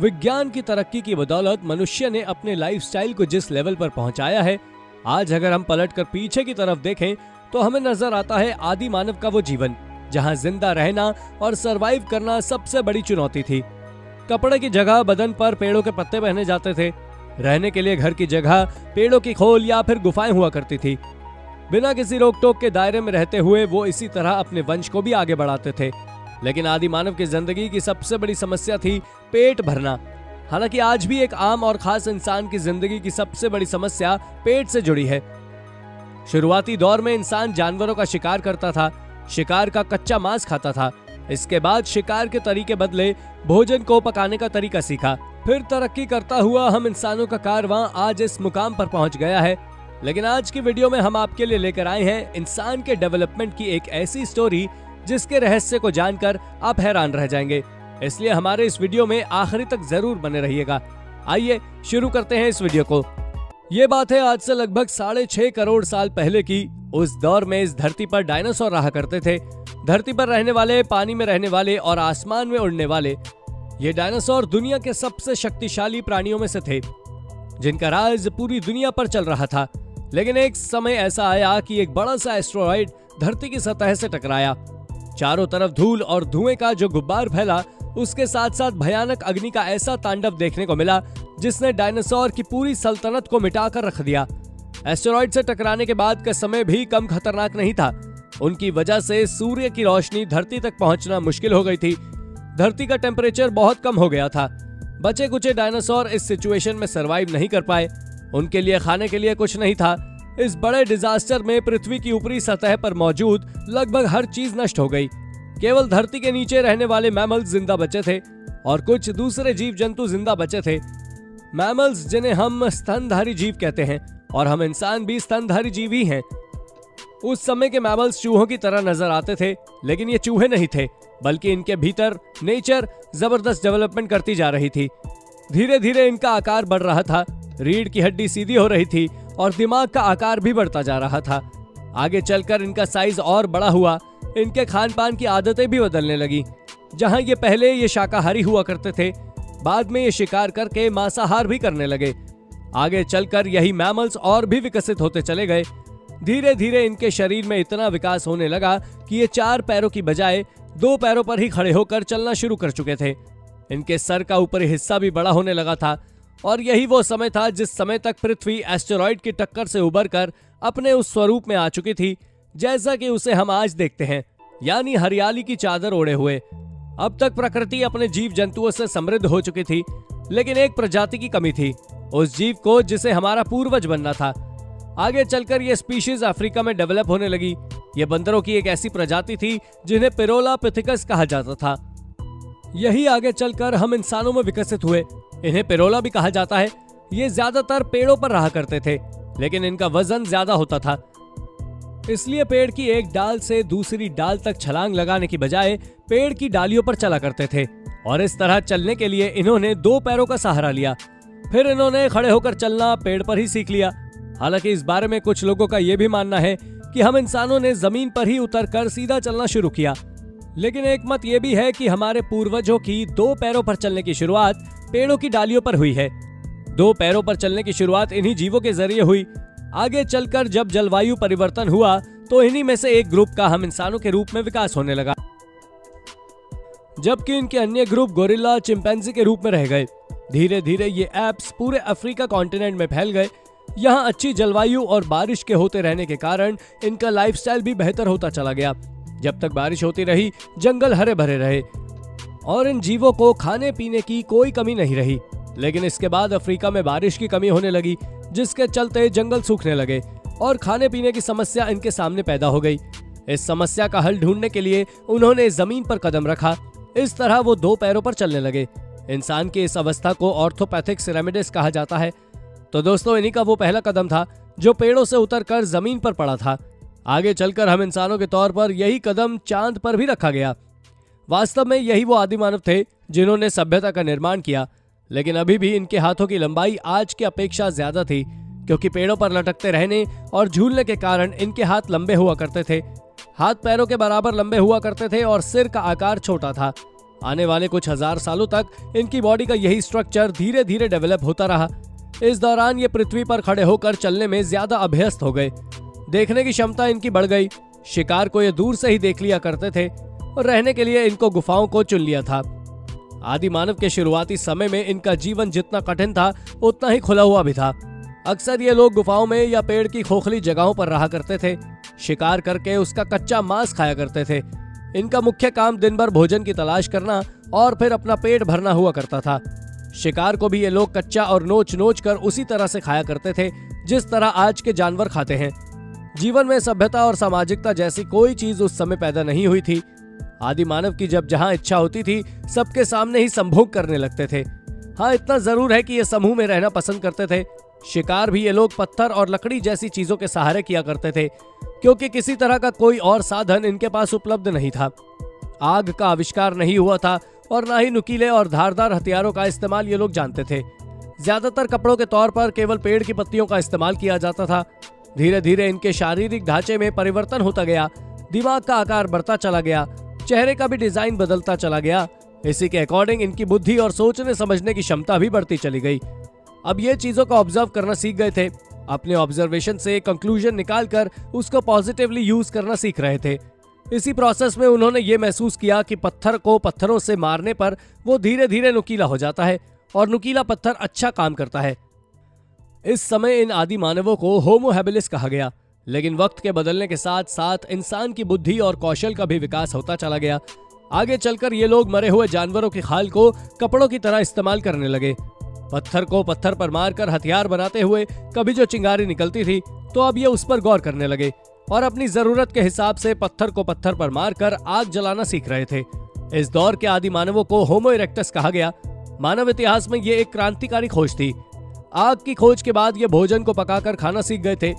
विज्ञान की तरक्की की बदौलत मनुष्य ने अपने लाइफस्टाइल को जिस लेवल पर पहुंचाया है, आज अगर हम पलटकर पीछे की तरफ देखें तो हमें नजर आता है आदि मानव का वो जीवन जहां जिंदा रहना और सरवाइव करना सबसे बड़ी चुनौती थी। कपड़े की जगह बदन पर पेड़ों के पत्ते पहने जाते थे। रहने के लिए घर की जगह पेड़ों की खोल या फिर गुफाएं हुआ करती थी। बिना किसी रोक टोक के दायरे में रहते हुए वो इसी तरह अपने वंश को भी आगे बढ़ाते थे। लेकिन आदि मानव की जिंदगी की सबसे बड़ी समस्या थी पेट भरना। हालांकि आज भी एक आम और खास इंसान की जिंदगी की सबसे बड़ी समस्या पेट से जुड़ी है। शुरुआती दौर में इंसान जानवरों का शिकार करता था, शिकार का कच्चा मांस खाता था। इसके बाद शिकार के तरीके बदले, भोजन को पकाने का तरीका सीखा। फिर तरक्की करता हुआ हम इंसानों का कारवां आज इस मुकाम पर पहुंच गया है। लेकिन आज की वीडियो में हम आपके लिए लेकर आए हैं इंसान के डेवलपमेंट की एक ऐसी स्टोरी जिसके रहस्य को जानकर आप हैरान रह जाएंगे। इसलिए हमारे इस वीडियो में आखिरी तक जरूर बने रहिएगा। आइए शुरू करते हैं इस वीडियो को। ये बात है आज से लगभग 6.5 करोड़ साल पहले की। उस दौर में इस धरती पर डायनासोर रहा करते थे। धरती पर रहने वाले, पानी में रहने वाले और आसमान में उड़ने वाले ये डायनासोर दुनिया के सबसे शक्तिशाली प्राणियों में से थे, जिनका राज पूरी दुनिया पर चल रहा था। लेकिन एक समय ऐसा आया कि एक बड़ा सा एस्टेरॉयड धरती की सतह से टकराया। चारों तरफ धूल और धुएं का जो गुब्बार फैला, उसके साथ साथ भयानक अग्नि का ऐसा तांडव देखने को मिला जिसने डायनासोर की पूरी सल्तनत को मिटाकर रख दिया। एस्टेरॉयड से टकराने के बाद का समय भी कम खतरनाक नहीं था। उनकी वजह से सूर्य की रोशनी धरती तक पहुंचना मुश्किल हो गई थी। धरती का टेम्परेचर बहुत कम हो गया था। बचे कुचे डायनासोर इस सिचुएशन में सरवाइव नहीं कर पाए। उनके लिए खाने के लिए कुछ नहीं था। इस बड़े डिजास्टर में पृथ्वी की ऊपरी सतह पर मौजूद लगभग हर चीज नष्ट हो गई। केवल धरती के नीचे रहने वाले मैमल्स जिंदा बचे थे और कुछ दूसरे जीव जंतु जिंदा बचे थे। मैमल्स जिन्हें हम स्तनधारी जीव कहते हैं, और हम इंसान भी स्तनधारी जीव ही हैं। उस समय के मैमल्स चूहों की तरह नजर आते थे, लेकिन ये चूहे नहीं थे, बल्कि इनके भीतर नेचर जबरदस्त डेवलपमेंट करती जा रही थी। धीरे धीरे इनका आकार बढ़ रहा था। रीढ़ की हड्डी सीधी हो रही थी और दिमाग का आकार भी बढ़ता जा रहा था। आगे चलकर इनका साइज और बड़ा हुआ। इनके खान पान की आदतें भी बदलने लगी। जहां ये पहले ये शाकाहारी हुआ करते थे, बाद में ये शिकार करके मांसाहार भी करने लगे। आगे चलकर यही मैमल्स और भी विकसित होते चले गए। धीरे धीरे इनके शरीर में इतना विकास होने लगा कि ये 4 पैरों की बजाय 2 पैरों पर ही खड़े होकर चलना शुरू कर चुके थे। इनके सर का ऊपरी हिस्सा भी बड़ा होने लगा था। और यही वो समय था जिस समय तक पृथ्वी एस्टेरॉयड की टक्कर से उबरकर अपने उस स्वरूप में आ चुकी थी जैसा कि उसे हम आज देखते हैं, यानी हरियाली की चादर ओढ़े हुए। अब तक प्रकृति अपने जीव जंतुओं से समृद्ध हो चुकी थी, लेकिन एक प्रजाति की कमी थी, उस जीव को जिसे हमारा पूर्वज बनना था। आगे चलकर ये स्पीशीज अफ्रीका में डेवलप होने लगी। ये बंदरों की एक ऐसी प्रजाति थी जिन्हें पिरोलापिथिकस कहा जाता था। यही आगे चलकर हम इंसानों में विकसित हुए। इन्हें पिरोला भी कहा जाता है। ये ज्यादातर पेड़ों पर रहा करते थे, लेकिन इनका वजन ज्यादा होता था। इसलिए पेड़ की एक डाल से दूसरी डाल तक छलांग लगाने की बजाय पेड़ की डालियों पर चला करते थे। और इस तरह चलने के लिए इन्होंने 2 पैरों का सहारा लिया। फिर इन्होंने खड़े होकर चलना पेड़ पर ही सीख लिया। हालांकि इस बारे में कुछ लोगों का यह भी मानना है कि हम इंसानों ने जमीन पर ही उतरकर सीधा चलना शुरू किया। लेकिन एक मत यह भी है कि हमारे पूर्वजों की 2 पैरों पर चलने की शुरुआत पेड़ों की डालियों पर हुई है। 2 पैरों पर चलने की शुरुआत इन्हीं जीवों के जरिए हुई। आगे चलकर जब जलवायु परिवर्तन हुआ तो इन्हीं में से एक ग्रुप का हम इंसानों के रूप में विकास होने लगा, जबकि इनके अन्य ग्रुप गोरिल्ला, चिंपैंजी के रूप में रह गए। धीरे धीरे ये एप्स पूरे अफ्रीका कॉन्टिनेंट में फैल गए। यहाँ अच्छी जलवायु और बारिश के होते रहने के कारण इनका लाइफस्टाइल भी बेहतर होता चला गया। जब तक बारिश होती रही, जंगल हरे भरे रहे और इन जीवों को खाने पीने की कोई कमी नहीं रही। लेकिन इसके बाद अफ्रीका में बारिश की कमी होने लगी, जिसके चलते जंगल सूखने लगे और खाने पीने की समस्या इनके सामने पैदा हो गई। इस समस्या का हल ढूंढने के लिए उन्होंने जमीन पर कदम रखा। इस तरह वो 2 पैरों पर चलने लगे। इंसान की इस अवस्था को ऑर्थोपैथिक सिरेमिडिस कहा जाता है। तो दोस्तों, इन्हीं का वो पहला कदम था जो पेड़ों से उतरकर जमीन पर पड़ा था। आगे चलकर हम इंसानों के तौर पर यही कदम चांद पर भी रखा गया। वास्तव में यही वो आदि मानव थे जिन्होंने सभ्यता का निर्माण किया। लेकिन अभी भी इनके हाथों की लंबाई आज की अपेक्षा ज्यादा थी, क्योंकि पेड़ों पर लटकते रहने और झूलने के कारण इनके हाथ लंबे हुआ करते थे। हाथ पैरों के बराबर लंबे हुआ करते थे और सिर का आकार छोटा था। आने वाले कुछ हजार सालों तक इनकी बॉडी का यही स्ट्रक्चर धीरे धीरे डेवलप होता रहा। इस दौरान ये पृथ्वी पर खड़े होकर चलने में ज्यादा अभ्यस्त हो गए। देखने की क्षमता इनकी बढ़ गई। शिकार को ये दूर से ही देख लिया करते थे और रहने के लिए इनको गुफाओं को चुन लिया था। आदि मानव के शुरुआती समय में इनका जीवन जितना कठिन था उतना ही खुला हुआ भी था। अक्सर ये लोग गुफाओं में या पेड़ की खोखली जगहों पर रहा करते थे। शिकार करके उसका कच्चा मांस खाया करते थे। इनका मुख्य काम दिन भर भोजन की तलाश करना और फिर अपना पेट भरना हुआ करता था। शिकार को भी ये लोग कच्चा और नोच नोच कर उसी तरह से खाया करते थे जिस तरह आज के जानवर खाते हैं। जीवन में सभ्यता और सामाजिकता जैसी कोई चीज उस समय पैदा नहीं हुई थी। आदि मानव की जब जहां इच्छा होती थी सबके सामने ही संभोग करने लगते थे। हाँ, इतना जरूर है कि ये समूह में रहना पसंद करते थे। शिकार भी ये लोग पत्थर और लकड़ी जैसी चीजों के सहारे किया करते थे, क्योंकि किसी तरह का कोई और साधन इनके पास उपलब्ध नहीं था। आग का आविष्कार नहीं हुआ था और ना ही नुकीले और धारदार हथियारों का इस्तेमाल ये लोग जानते थे। ज्यादातर कपड़ों के तौर पर केवल पेड़ की पत्तियों का इस्तेमाल किया जाता था। धीरे धीरे इनके शारीरिक ढांचे में परिवर्तन होता गया। दिमाग का आकार बढ़ता चला गया, चेहरे का भी डिजाइन बदलता चला गया। इसी के अकॉर्डिंग इनकी बुद्धि और सोचने समझने की क्षमता भी बढ़ती चली गई। अब ये चीजों का ऑब्जर्व करना सीख गए थे। अपने ऑब्जर्वेशन से कंक्लूजन निकालकर उसको पॉजिटिवली यूज करना सीख रहे थे। इसी प्रोसेस में उन्होंने ये महसूस किया कि पत्थर को पत्थरों से मारने पर वो धीरे धीरे नुकीला हो जाता है और नुकीला पत्थर अच्छा काम करता है। इस समय इन आदि मानवों को होमो हैबिलिस कहा गया। लेकिन वक्त के बदलने के साथ साथ इंसान की बुद्धि और कौशल का भी विकास होता चला गया। आगे चलकर ये लोग मरे हुए जानवरों की खाल को कपड़ों की तरह इस्तेमाल करने लगे। पत्थर को पत्थर पर मारकर हथियार बनाते हुए कभी जो चिंगारी निकलती थी तो अब ये उस पर गौर करने लगे और अपनी जरूरत के हिसाब से पत्थर को पत्थर पर मारकर आग जलाना सीख रहे थे। इस दौर के आदि मानवों को होमो इरेक्टस कहा गया। मानव इतिहास में ये एक क्रांतिकारी खोज थी। आग की खोज के बाद ये भोजन को पकाकर खाना सीख गए थे।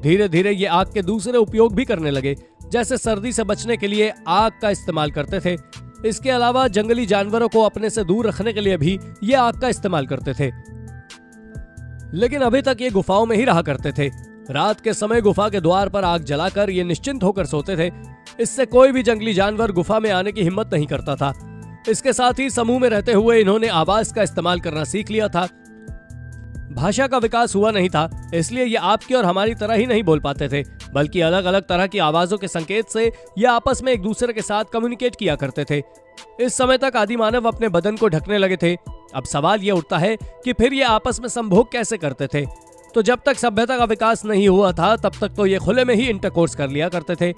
धीरे धीरे ये आग के दूसरे उपयोग भी करने लगे, जैसे सर्दी से बचने के लिए आग का इस्तेमाल करते थे। इसके अलावा जंगली जानवरों को अपने से दूर रखने के लिए भी ये आग का इस्तेमाल करते थे। लेकिन अभी तक ये गुफाओं में ही रहा करते थे। रात के समय गुफा के द्वार पर आग जलाकर ये निश्चिंत होकर सोते थे। इससे कोई भी जंगली जानवर गुफा में आने की हिम्मत नहीं करता था। इसके साथ ही समूह में रहते हुए इन्होंने आवाज का इस्तेमाल करना सीख लिया था। भाषा का विकास हुआ नहीं था, इसलिए ये आपकी और हमारी तरह ही नहीं बोल पाते थे, बल्कि अलग अलग तरह की आवाजों के संकेत से ये आपस में एक दूसरे के साथ कम्युनिकेट किया करते थे। इस समय तक आदि मानव अपने बदन को ढकने लगे थे। अब सवाल ये उठता है कि फिर ये आपस में संभोग कैसे करते थे। तो जब तक सभ्यता का विकास नहीं हुआ था तब तक तो ये खुले में ही इंटरकोर्स कर लिया करते थे।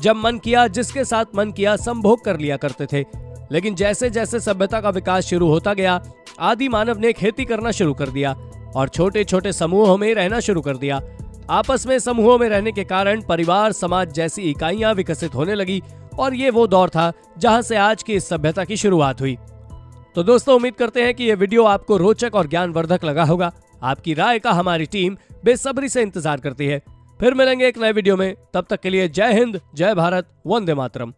जब मन किया, जिसके साथ मन किया, संभोग कर लिया करते थे। लेकिन जैसे जैसे सभ्यता का विकास शुरू होता गया, आदि मानव ने खेती करना शुरू कर दिया और छोटे छोटे समूहों में रहना शुरू कर दिया। आपस में समूहों में रहने के कारण परिवार, समाज जैसी इकाइयां विकसित होने लगी और ये वो दौर था जहां से आज की इस सभ्यता की शुरुआत हुई। तो दोस्तों, उम्मीद करते हैं कि ये वीडियो आपको रोचक और ज्ञानवर्धक लगा होगा। आपकी राय का हमारी टीम बेसब्री से इंतजार करती है। फिर मिलेंगे एक नए वीडियो में। तब तक के लिए जय हिंद, जय भारत, वंदे मातरम।